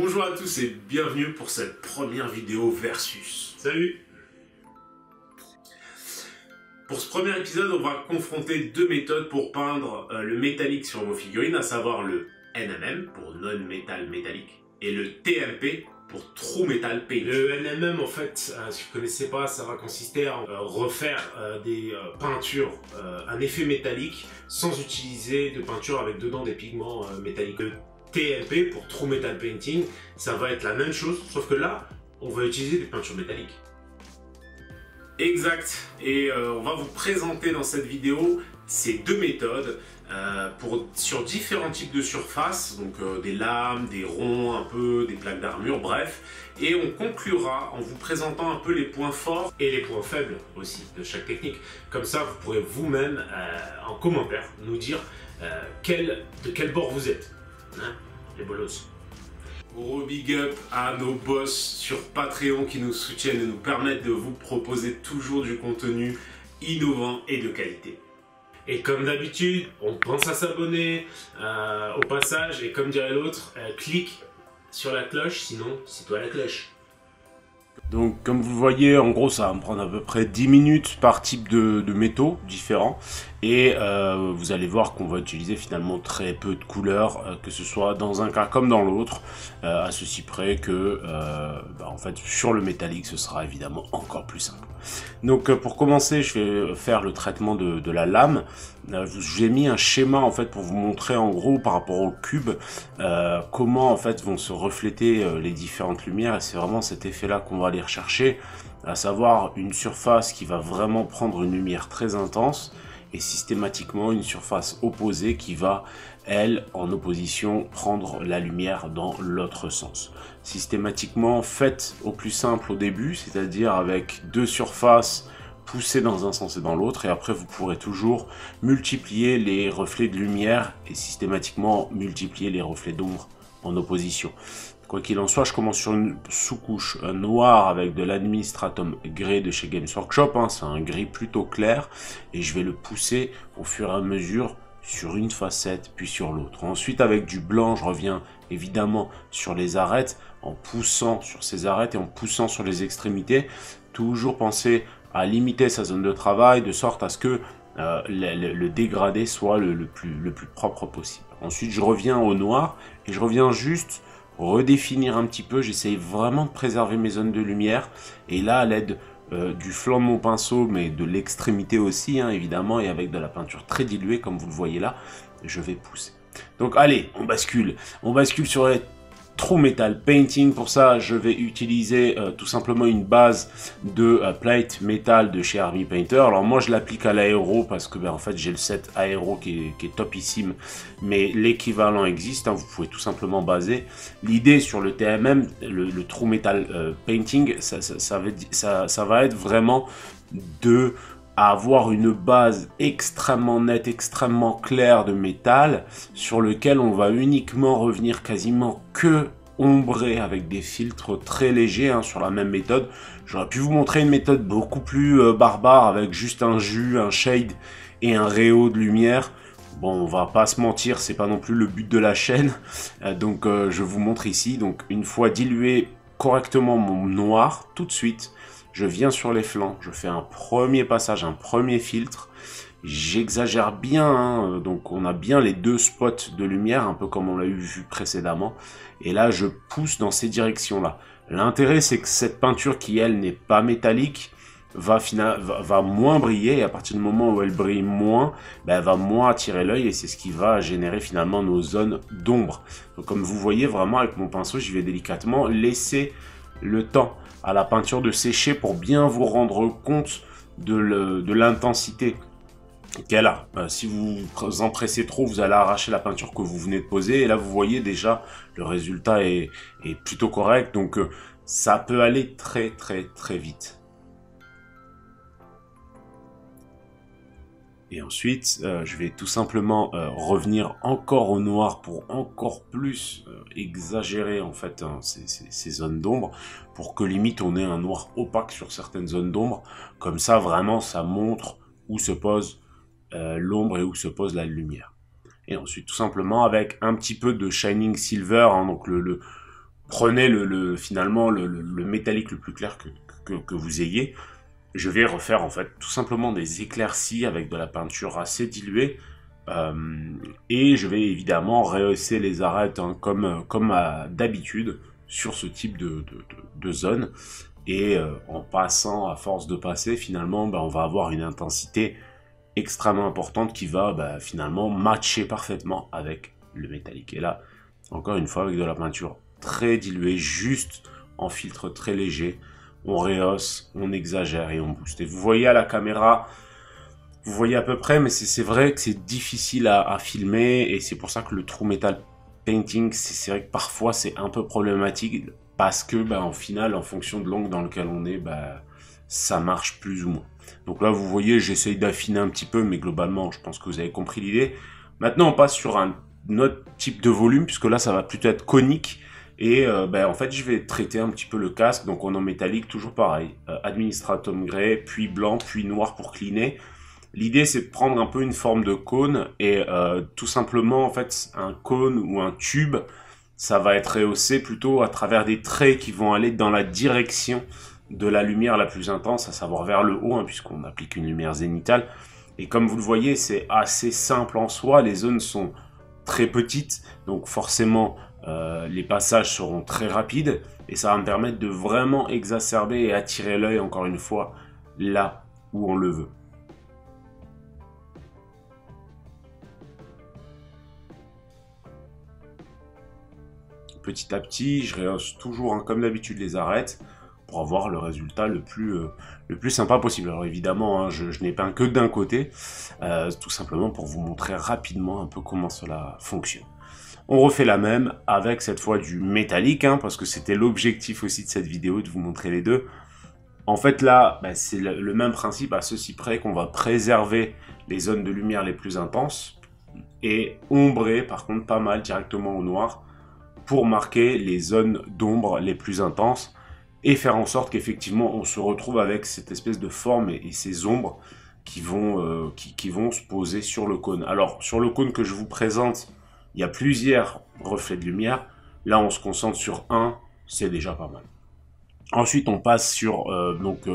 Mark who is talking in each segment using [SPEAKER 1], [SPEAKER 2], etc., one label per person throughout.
[SPEAKER 1] Bonjour à tous et bienvenue pour cette première vidéo versus.
[SPEAKER 2] Salut!
[SPEAKER 1] Pour ce premier épisode, on va confronter deux méthodes pour peindre le métallique sur vos figurines, à savoir le NMM pour Non-Metal Métallique et le TMP pour True Metal Paint.
[SPEAKER 2] Le NMM, en fait, si vous ne connaissez pas, ça va consister à refaire des peintures, un effet métallique, sans utiliser de peinture avec dedans des pigments métalliques. Le TMP pour True Metal Painting, ça va être la même chose, sauf que là, on va utiliser des peintures métalliques.
[SPEAKER 1] Exact, et on va vous présenter dans cette vidéo ces deux méthodes sur différents types de surfaces, donc des lames, des ronds un peu, des plaques d'armure, bref. Et on conclura en vous présentant un peu les points forts
[SPEAKER 2] Et les points faibles aussi de chaque technique. Comme ça, vous pourrez vous-même, en commentaire, nous dire de quel bord vous êtes. Hein, les bolos.
[SPEAKER 1] Gros big up à nos boss sur Patreon qui nous soutiennent et nous permettent de vous proposer toujours du contenu innovant et de qualité.
[SPEAKER 2] Et comme d'habitude, on pense à s'abonner au passage, et comme dirait l'autre, clique sur la cloche, sinon c'est toi la cloche.
[SPEAKER 3] Donc comme vous le voyez, en gros ça va me prendre à peu près 10 minutes par type de métaux différents. Et vous allez voir qu'on va utiliser finalement très peu de couleurs, que ce soit dans un cas comme dans l'autre, à ceci près que en fait sur le métallique ce sera évidemment encore plus simple. Donc pour commencer, je vais faire le traitement de la lame. J'ai mis un schéma en fait pour vous montrer en gros par rapport au cube comment en fait vont se refléter les différentes lumières, et c'est vraiment cet effet là qu'on va aller rechercher, à savoir une surface qui va vraiment prendre une lumière très intense et systématiquement une surface opposée qui va, elle, en opposition, prendre la lumière dans l'autre sens. Systématiquement, faites au plus simple au début, c'est-à-dire avec deux surfaces poussées dans un sens et dans l'autre, et après vous pourrez toujours multiplier les reflets de lumière et systématiquement multiplier les reflets d'ombre en opposition. Quoi qu'il en soit, je commence sur une sous-couche noire avec de l'administratum gris de chez Games Workshop. C'est un gris plutôt clair et je vais le pousser au fur et à mesure sur une facette puis sur l'autre. Ensuite, avec du blanc, je reviens évidemment sur les arêtes en poussant sur ces arêtes et en poussant sur les extrémités. Toujours penser à limiter sa zone de travail de sorte à ce que le dégradé soit le plus propre possible. Ensuite, je reviens au noir et je reviens juste redéfinir un petit peu. J'essaye vraiment de préserver mes zones de lumière, et là à l'aide du flanc de mon pinceau, mais de l'extrémité aussi évidemment, et avec de la peinture très diluée comme vous le voyez là, je vais pousser. Donc allez, on bascule sur les True Metal Painting. Pour ça, je vais utiliser tout simplement une base de plate métal de chez Army Painter. Alors moi, je l'applique à l'aéro parce que en fait, j'ai le set aéro qui est topissime, mais l'équivalent existe. Vous pouvez tout simplement baser. L'idée sur le TMM, le True Metal Painting, ça va être vraiment de avoir une base extrêmement nette, extrêmement claire de métal, sur lequel on va uniquement revenir quasiment que ombrer avec des filtres très légers sur la même méthode. J'aurais pu vous montrer une méthode beaucoup plus barbare avec juste un jus, un shade et un réo de lumière. Bon, on va pas se mentir, c'est pas non plus le but de la chaîne. Donc je vous montre ici. Donc une fois dilué correctement mon noir, tout de suite, je viens sur les flancs, je fais un premier passage, un premier filtre. J'exagère bien, donc on a bien les deux spots de lumière, un peu comme on l'a vu précédemment. Et là, je pousse dans ces directions-là. L'intérêt, c'est que cette peinture qui, elle, n'est pas métallique, va moins briller. Et à partir du moment où elle brille moins, elle va moins attirer l'œil. Et c'est ce qui va générer finalement nos zones d'ombre. Donc comme vous voyez, vraiment, avec mon pinceau, j'y vais délicatement laisser le temps à la peinture de sécher pour bien vous rendre compte de l'intensité qu'elle a. Si vous en pressez trop, vous allez arracher la peinture que vous venez de poser, et là vous voyez déjà le résultat est plutôt correct, donc ça peut aller très vite. Et ensuite, je vais tout simplement revenir encore au noir pour encore plus exagérer en fait ces zones d'ombre, pour que limite on ait un noir opaque sur certaines zones d'ombre. Comme ça, vraiment, ça montre où se pose l'ombre et où se pose la lumière. Et ensuite, tout simplement, avec un petit peu de Shining Silver, donc prenez finalement le métallique le plus clair que vous ayez. Je vais refaire en fait tout simplement des éclaircies avec de la peinture assez diluée. Et je vais évidemment rehausser les arêtes hein, comme d'habitude sur ce type de zone. Et en passant, à force de passer, finalement, on va avoir une intensité extrêmement importante qui va finalement matcher parfaitement avec le métallique. Et là, encore une fois, avec de la peinture très diluée, juste en filtre très léger, on rehausse, on exagère et on booste. Et vous voyez à la caméra, vous voyez à peu près, mais c'est vrai que c'est difficile à filmer et c'est pour ça que le true metal painting, c'est vrai que parfois c'est un peu problématique parce que en final, en fonction de l'angle dans lequel on est, ça marche plus ou moins. Donc là, vous voyez, j'essaye d'affiner un petit peu, mais globalement, je pense que vous avez compris l'idée. Maintenant, on passe sur un autre type de volume, puisque là, ça va plutôt être conique. Et en fait, je vais traiter un petit peu le casque. Donc, on est en métallique, toujours pareil. Administratum grey, puis blanc, puis noir pour cleaner. L'idée, c'est de prendre un peu une forme de cône. Et tout simplement, en fait, un cône ou un tube, ça va être rehaussé plutôt à travers des traits qui vont aller dans la direction de la lumière la plus intense, à savoir vers le haut, hein, puisqu'on applique une lumière zénitale. Et comme vous le voyez, c'est assez simple en soi. Les zones sont très petites, donc forcément, les passages seront très rapides. Et ça va me permettre de vraiment exacerber et attirer l'œil, encore une fois, là où on le veut. Petit à petit, je rehausse toujours, hein, comme d'habitude, les arêtes pour avoir le résultat le plus sympa possible. Alors évidemment, hein, je n'ai peint que d'un côté, tout simplement pour vous montrer rapidement un peu comment cela fonctionne. On refait la même avec cette fois du métallique, hein, parce que c'était l'objectif aussi de cette vidéo, de vous montrer les deux. En fait là, c'est le même principe à ceci près qu'on va préserver les zones de lumière les plus intenses et ombrer par contre pas mal directement au noir pour marquer les zones d'ombre les plus intenses et faire en sorte qu'effectivement on se retrouve avec cette espèce de forme et ces ombres qui vont se poser sur le cône. Alors sur le cône que je vous présente, il y a plusieurs reflets de lumière. Là on se concentre sur un, c'est déjà pas mal. Ensuite on passe sur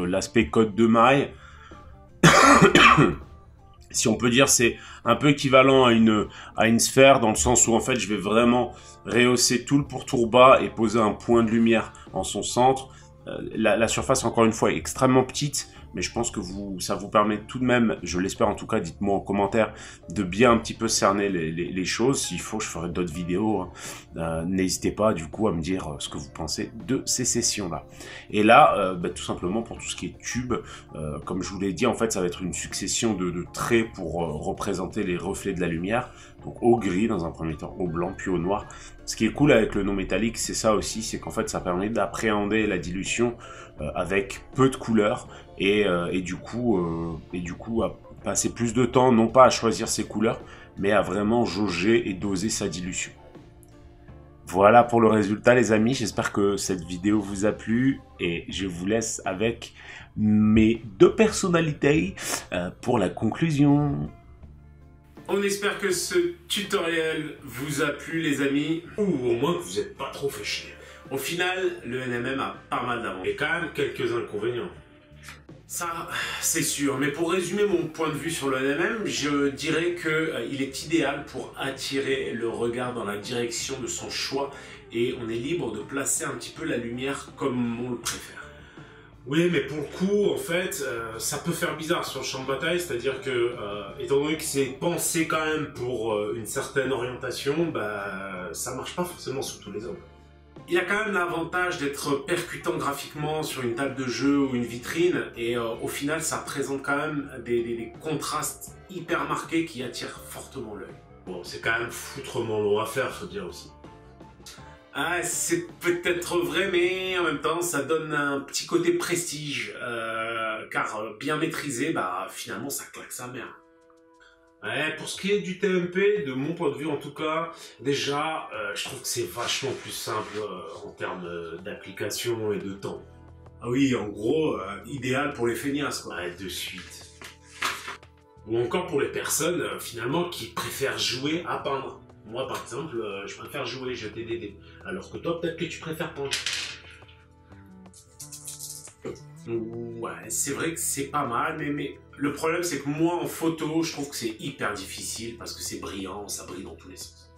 [SPEAKER 3] l'aspect code de maille. Si on peut dire, c'est un peu équivalent à une sphère, dans le sens où en fait je vais vraiment rehausser tout le pourtour bas et poser un point de lumière en son centre. La surface, encore une fois, est extrêmement petite, mais je pense que ça vous permet tout de même, je l'espère en tout cas, dites-moi en commentaire, de bien un petit peu cerner les choses. S'il faut, je ferai d'autres vidéos. Hein. N'hésitez pas du coup à me dire ce que vous pensez de ces sessions-là. Et là, tout simplement pour tout ce qui est tube, comme je vous l'ai dit, en fait, ça va être une succession de traits pour représenter les reflets de la lumière. Donc au gris dans un premier temps, au blanc, puis au noir. Ce qui est cool avec le non métallique, c'est ça aussi, c'est qu'en fait ça permet d'appréhender la dilution avec peu de couleurs et du coup à passer plus de temps, non pas à choisir ses couleurs, mais à vraiment jauger et doser sa dilution. Voilà pour le résultat les amis, j'espère que cette vidéo vous a plu et je vous laisse avec mes deux personnalités pour la conclusion.
[SPEAKER 1] On espère que ce tutoriel vous a plu les amis,
[SPEAKER 2] ou au moins que vous n'êtes pas trop fait chier.
[SPEAKER 1] Au final, le NMM a pas mal d'avantages.
[SPEAKER 2] Et quand même quelques inconvénients.
[SPEAKER 1] Ça, c'est sûr. Mais pour résumer mon point de vue sur le NMM, je dirais qu'il est idéal pour attirer le regard dans la direction de son choix. Et on est libre de placer un petit peu la lumière comme on le préfère.
[SPEAKER 2] Oui, mais pour le coup, en fait, ça peut faire bizarre sur le champ de bataille, c'est-à-dire que, étant donné que c'est pensé quand même pour une certaine orientation, ça marche pas forcément sous tous les angles.
[SPEAKER 1] Il y a quand même l'avantage d'être percutant graphiquement sur une table de jeu ou une vitrine, et au final, ça présente quand même des contrastes hyper marqués qui attirent fortement l'œil.
[SPEAKER 2] Bon, c'est quand même foutrement long à faire, faut dire aussi.
[SPEAKER 1] Ah, c'est peut-être vrai, mais en même temps, ça donne un petit côté prestige, car bien maîtrisé, finalement, ça claque sa mère.
[SPEAKER 2] Ouais, pour ce qui est du TMP, de mon point de vue en tout cas, déjà, je trouve que c'est vachement plus simple en termes d'application et de temps.
[SPEAKER 1] Ah oui, en gros, idéal pour les feignasses, quoi.
[SPEAKER 2] Ouais, de suite. Ou encore pour les personnes, finalement, qui préfèrent jouer à peindre. Moi, par exemple, je préfère jouer, jeter des dés. Alors que toi, peut-être que tu préfères peindre.
[SPEAKER 1] Ouais, c'est vrai que c'est pas mal, mais le problème c'est que moi en photo, je trouve que c'est hyper difficile parce que c'est brillant, ça brille dans tous les sens.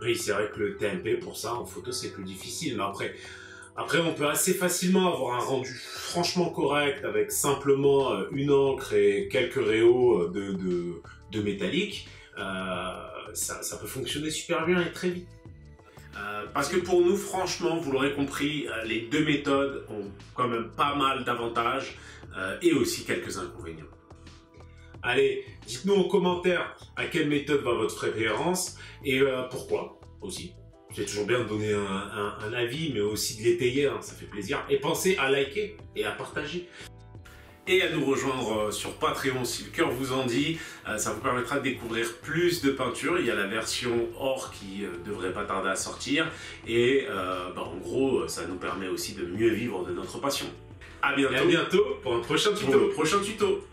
[SPEAKER 2] Oui, c'est vrai que le TMP pour ça, en photo, c'est plus difficile. Mais après, on peut assez facilement avoir un rendu franchement correct avec simplement une encre et quelques réaux de métallique. Ça peut fonctionner super bien et très vite.
[SPEAKER 1] Parce que pour nous, franchement, vous l'aurez compris, les deux méthodes ont quand même pas mal d'avantages et aussi quelques inconvénients.
[SPEAKER 2] Allez, dites-nous en commentaire à quelle méthode va votre préférence et pourquoi aussi. C'est toujours bien de donner un avis, mais aussi de l'étayer, hein, ça fait plaisir. Et pensez à liker et à partager.
[SPEAKER 1] Et à nous rejoindre sur Patreon si le cœur vous en dit. Ça vous permettra de découvrir plus de peintures. Il y a la version or qui devrait pas tarder à sortir. Et en gros, ça nous permet aussi de mieux vivre de notre passion. À bientôt.
[SPEAKER 2] Et à bientôt pour un prochain tuto.
[SPEAKER 1] Pour le prochain tuto.